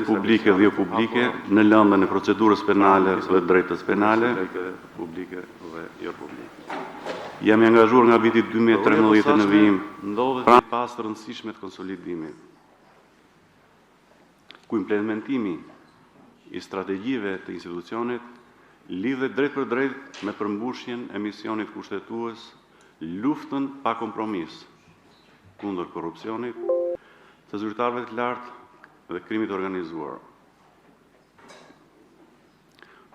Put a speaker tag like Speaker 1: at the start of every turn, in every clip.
Speaker 1: publike dhe jo publike në lëndën e procedurës penale dhe drejtës penale. Jam i angazhuar nga viti 2013 në vijim pranë pas të rëndësishme të konsolidimit, ku implementimi i strategjive të institucionit lidhet drejt për drejt me përmbushjen e misionit kushtetues, luftën pa kompromis kundër korrupsionit, të zyrtarëve të lartë dhe krimit organizuar.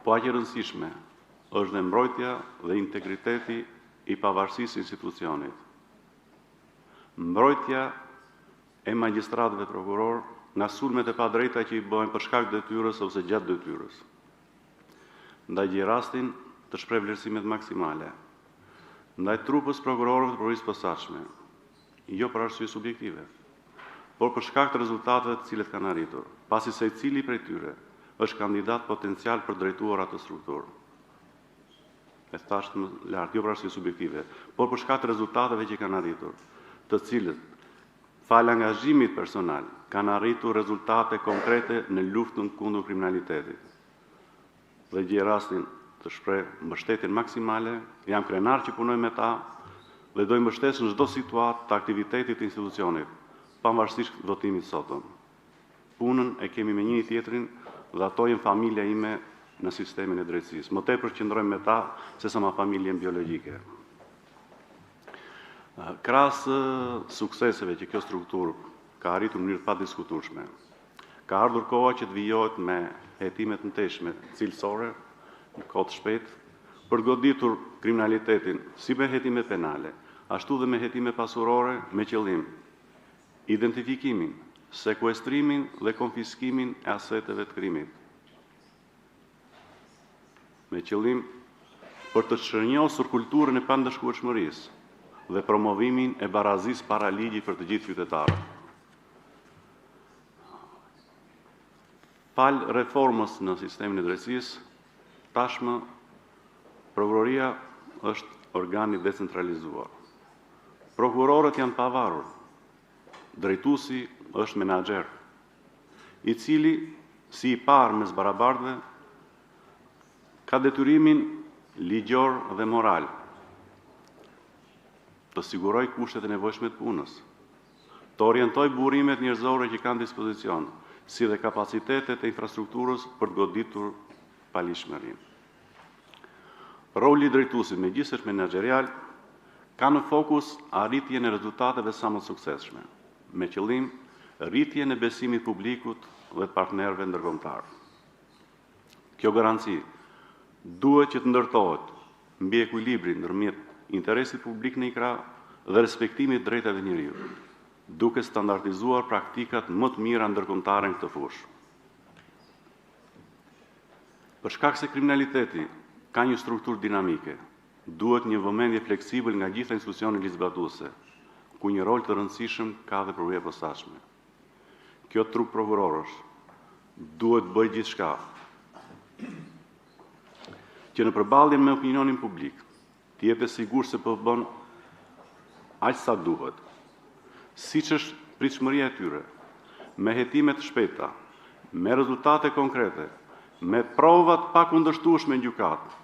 Speaker 1: Po aq e rëndësishme është dhe mbrojtja dhe integriteti i pavarësisë së institucionit. Mbrojtja e magjistratëve prokuror nga sulmet e padrejta që i bëhen për shkak të detyrës ose gjatë detyrës. Ndaj gjej rastin të shpreh vlerësimet maksimale ndaj trupës prokurorëve të prokurisë posaçme, jo për arsye subjektive, por për shkak të rezultateve të cilet kanë arritur, pasi secili prej tyre është kandidat potencial për drejtuar atë strukturë. E thash më lart, jo për arsye subjektive, por për shkak të rezultateve që kanë arritur, të cilët fal angazhimit personal kanë arritur rezultate konkrete në luftën kundër kriminalitetit. Dhe gjej rastin të shpreh mbështetjen maksimale, jam krenar që punoj me ta dhe do i mbështes në çdo situatë të aktivitetit të institucionit, pavarësisht votimit sotëm. Punën e kemi me njëri tjetrin dhe ato janë familja ime në sistemin e drejtësisë. Më tepër qëndrojmë me ta se sa ma familjen biologjike. Krahas sukseseve që kjo strukturë ka arritur në mënyrë të padiskutueshme, ka ardhur koha që të vijohet me hetimet mëtejshme cilësore në kohë të shpejtë për goditur kriminalitetin si me hetime penale, ashtu dhe me hetime pasurore me qëllim identifikimin, sekuestrimin dhe konfiskimin e aseteve të krimit. Me qëllim për të shënjosur kulturën e pandëshkueshmërisë dhe promovimin e barazisë para ligjit për të gjithë qytetarët. Fal reformës në sistemin e drejtësisë, tashmë prokuroria është organi decentralizuar. Prokurorët janë pavarur. Drejtuesi është menaxher, i cili si i parë mes barabartëve ka detyrimin ligjor dhe moral të siguroj kushtet e nevojshme të punës, të orientoj burimet njerëzore që kanë dispozicion, si dhe kapacitetet e infrastrukturës për të goditur palishmërinë. Roli i drejtuesit, megjithëse është menaxherial, ka në fokus arritjen e rezultateve sa më të suksesshme, me qëllim rritjen e besimit publikut dhe të partnerëve ndërkombëtar. Kjo garanci duhet që të ndërtohet mbi ekuilibrin ndërmjet interesit publik në ikra dhe respektimit drejtave të njeriut, duke standardizuar praktikat më të mira ndërkombëtare në këtë fushë. Për shkak se kriminaliteti ka një strukturë dinamike, duhet një vëmendje fleksibël nga gjitha institucionet ligjzbatuese, ku një rol të rëndësishëm ka dhe prokuroria e posaçme. Kjo trup prokurorësh duhet bëjë gjithçka që në përballjen me opinionin publik të jetë sigur se po bën aq sa duhet, siç është pritshmëria e tyre, me hetime të shpejta, me rezultate konkrete, me prova të pakundërshtueshme në gjykatë,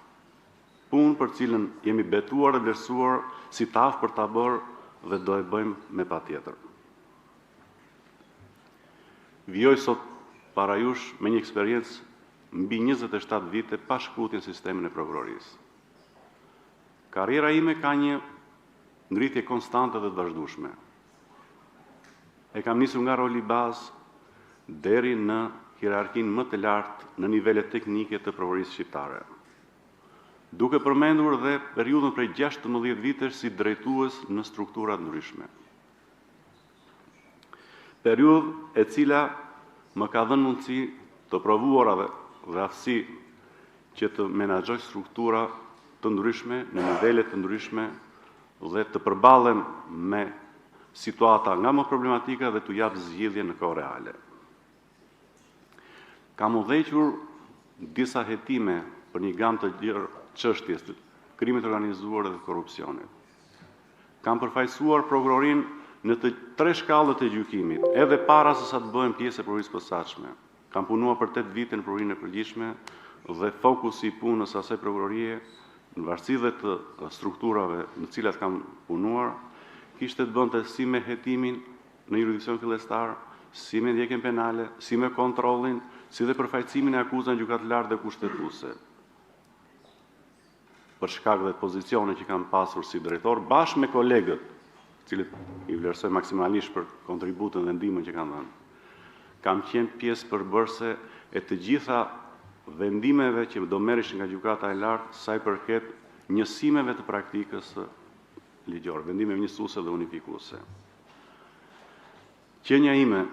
Speaker 1: punë për cilën jemi betuar dhe vlerësuar si të aftë për ta bërë dhe do e bëjmë me patjetër. Vijoj sot para jush me një eksperiencë mbi 27 vite pa shkputje në sistemin e prokurorisë. Karriera ime ka një ngritje konstante dhe të vazhdueshme. E kam nisur nga roli bazë deri në hierarkinë më të lartë në nivelet teknike të prokurorisë shqiptare, duke përmendur dhe periudhën prej 16 vitesh si drejtues në struktura të ndryshme. Periudhë e cila më ka dhënë mundësi të provuara dhe aftësi që të menaxhoj struktura të ndryshme në nivele të ndryshme dhe të përballem me situata nga më problematika dhe të jap zgjidhje në kohë reale. Kam udhëhequr disa hetime për një gamë të gjerë çështjes të krimit organizuar dhe korrupsionit. Kam përfaqësuar prokurorinë në të 3 shkallët e gjykimit, edhe para se sa të bëhem pjesë e prokurorisë posaçme. Kam punuar për 8 vite në Prokurorinë e Përgjithshme dhe fokusi i punës asaj prokurorie, në varësi dhe të strukturave në cilat kam punuar, kishte të bënte si me hetimin në jurisdikcion fillestar, si me ndjekjen penale, si me kontrollin, si dhe përfaqësimin e akuzave në gjykatë lartë dhe kushtetuese. Për shkak dhe pozicione që kam pasur si drejtor, bashkë me kolegët, cilët i vlerësoj maksimalisht për kontributën dhe ndihmën që kanë dhënë, kam qenë pjesë përbërëse e të gjitha vendimeve që do merreshin nga gjykata e lartë sa i përket njësimeve të praktikës ligjore, vendimeve njësuese dhe unifikuese. Qenia ime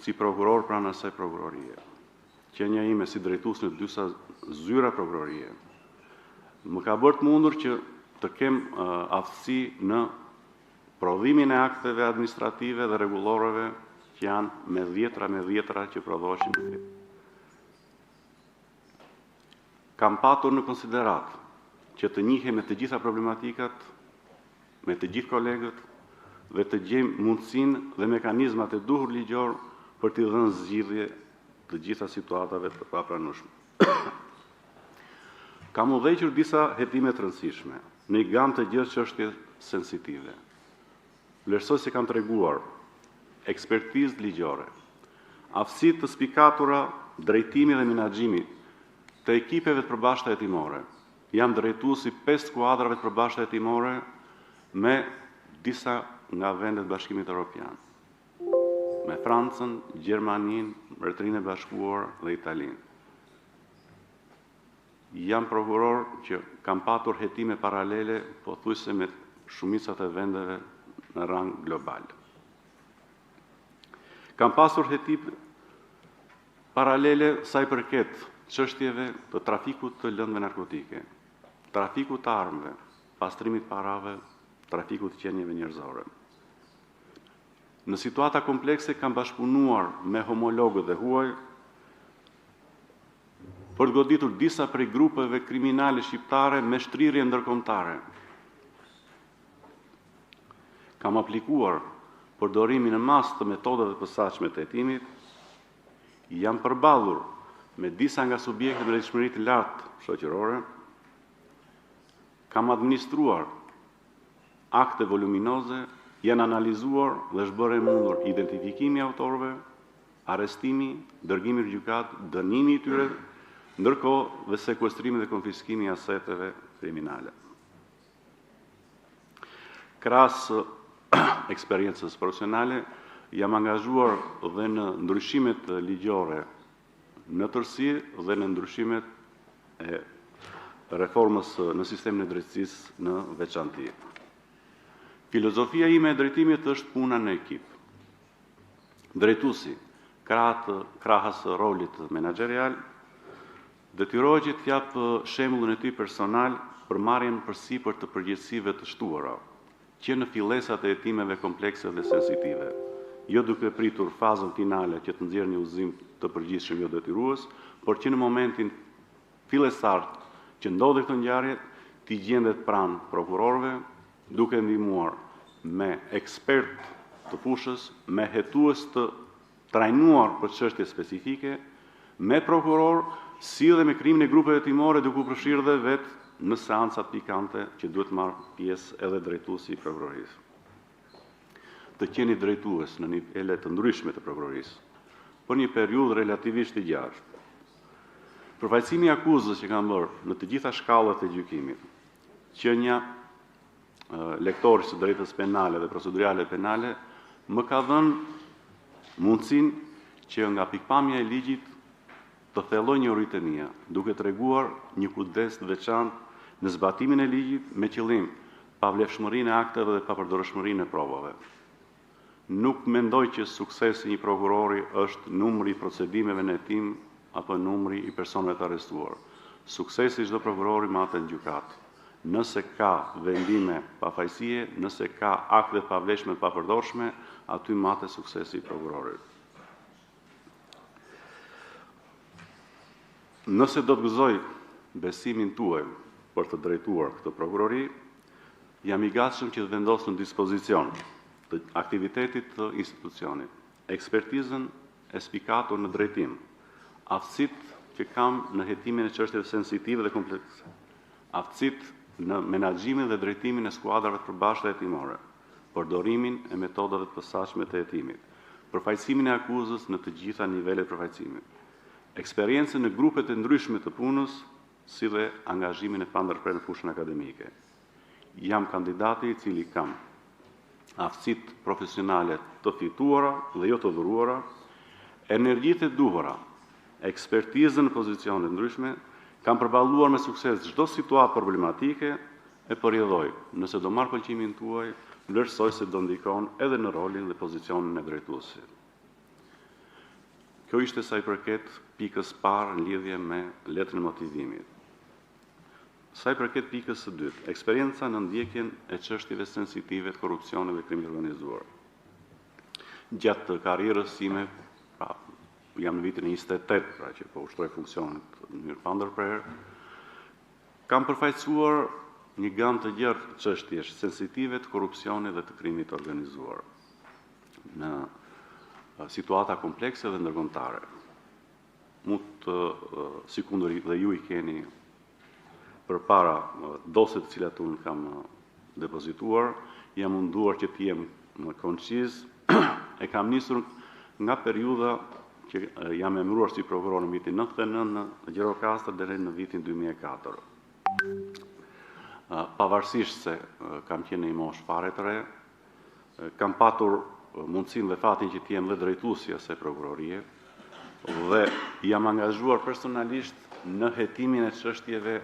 Speaker 1: si prokuror pranë asaj prokurorie, qenia ime si drejtues në disa zyra prokurorie, më ka bërë të mundur që të kem aftësi në prodhimin e akteve administrative dhe rregulloreve që janë me dhjetra që prodhoheshin. Kam patur në konsiderat që të njihem me të gjitha problematikat, me të gjithë kolegët dhe të gjejmë mundësinë dhe mekanizmat e duhur ligjor për t'i dhënë zgjidhje të gjitha situatave të papranueshme. Kam udhëhequr disa hetime të rëndësishme në një gamë të gjithë çështje sensitive. Vlerësoj se kam treguar ekspertizë ligjore, aftësi të spikatura drejtimi dhe menaxhimi të ekipeve të përbashkëta hetimore. Jam drejtuesi 5 skuadrave të përbashkëta hetimore me disa nga vendet e Bashkimit Evropian, me Francën, Gjermaninë, Mbretërinë e Bashkuar dhe Italinë. Jam prokuror që kam patur hetime paralele, pothuajse me shumicat e vendeve në rang global. Kam pasur hetime paralele sa i përket çështjeve të trafikut të lëndëve narkotike, trafikut të armëve, pastrimit parave, trafikut të qenieve njerëzore. Në situata komplekse kam bashkëpunuar me homologët e huaj për të goditur disa prej grupeve kriminale shqiptare me shtrirje ndërkombëtare. Kam aplikuar përdorimin e mas të metodave të posaçme të hetimit, jam përballur me disa nga subjektet me rrjedhshmëri të lartë shoqërore, kam administruar akte voluminoze, janë analizuar dhe është bërë e mundur identifikimi i autorëve, arrestimi, dërgimi në gjykatë, dënimi i tyre, ndërkohë dhe sekuestrimi dhe konfiskimi i aseteve kriminale. Krahas eksperiencës profesionale, jam angazhuar dhe në ndryshimet ligjore në tërësi dhe në ndryshimet e reformës në sistemin e drejtësisë në veçanti. Filozofia ime e drejtimit është puna në ekip. Drejtuesi, krahas rolit menaxherial, detyrohet që të jap shembullin e tij personal për marrjen përsipër të përgjegjësive të shtuara, që në fillesat e hetimeve komplekse dhe sensitive, jo duke pritur fazën finale që të nxjerrë një udhëzim të përgjithshëm jo detyrues, por që në momentin fillestar që ndodhi këtë ngjarje, t'i gjendet pranë prokurorëve, duke ndihmuar me ekspert të fushës, me hetues të trajnuar për çështje specifike, me prokuror, si dhe me krimin e grupeve hetimore, duke u përfshirë dhe vetë në seancat pikante që duhet marrë pjesë edhe drejtuesi i prokurorisë. Të qeni drejtues në nivele të ndryshme të prokurorisë, për një periudhë relativisht të gjatë. Përfaqësimi i akuzës që kanë bërë në të gjitha shkallat e gjykimit, qenia lektorit së drejtës penale dhe procedurale penale, më ka dhënë mundësinë që nga pikpamja e ligjit të thelloj një ritenia, duke treguar një kujdes të veçantë në zbatimin e ligjit me qëllim pavlefshmërinë e akteve dhe papërdorshmërinë e provave. Nuk mendoj që suksesi një prokurori është numri i procedimeve në hetim apo numri i personave të arrestuar. Suksesi i çdo prokurori matet në gjykatë. Nëse ka vendime pafajësie, nëse ka akte pavlefshme të papërdorshme, aty matet suksesi i prokurorit. Nëse do të gëzoj besimin tuaj për të drejtuar këtë prokurori, jam i gatshëm që të vendos në dispozicion të aktivitetit të institucionit, ekspertizën e spikatur në drejtim, aftësitë që kam në hetimin e çështjeve sensitive dhe komplekse, aftësitë në menaxhimin dhe drejtimin e skuadrave të përbashkëta hetimore, përdorimin e metodave të posaçme të hetimit, përfaqësimin e akuzës në të gjitha nivelet e përfaqësimit, eksperiencën në grupet e ndryshme të punës, si dhe angazhimin e pandërprer në fushën akademike. Jam kandidati i cili kam aftësitë profesionale të fituara dhe jo të dhuruara, energjitë e duhura, ekspertizën në pozicione ndryshme, kam përballuar me sukses çdo situatë problematike e përjedhoj, nëse do marr pëlqimin tuaj, vlerësoj se do ndikon edhe në rolin dhe pozicionin e drejtuesit. Kjo ishte sa i përket pikës parë në lidhje me letrën e motivimit. Sa i përket pikës së dytë, eksperienca në ndjekjen e çështjeve sensitive të korrupsionit dhe krimit organizuar. Gjatë të karrierës sime, jam në vitin e 28, pra që po ushtroj funksionet në mënyrë pandërprer, kam përfaqësuar një gamë të gjerë çështjesh sensitive të korrupsionit dhe të krimit organizuar në situata komplekse dhe ndërkombëtare. Sikundër dhe ju i keni përpara dosjet të cilat unë kam depozituar, jam munduar që të jem konciz, e kam nisur nga periudha që jam emëruar si prokuror në vitin 99 në Gjirokastër deri në vitin 2004. Pavarësisht se kam qenë në një moshë fare të re, kam patur mundësinë dhe fatin që të jem dhe drejtuesja së prokurorie dhe jam angazhuar personalisht në hetimin e çështjeve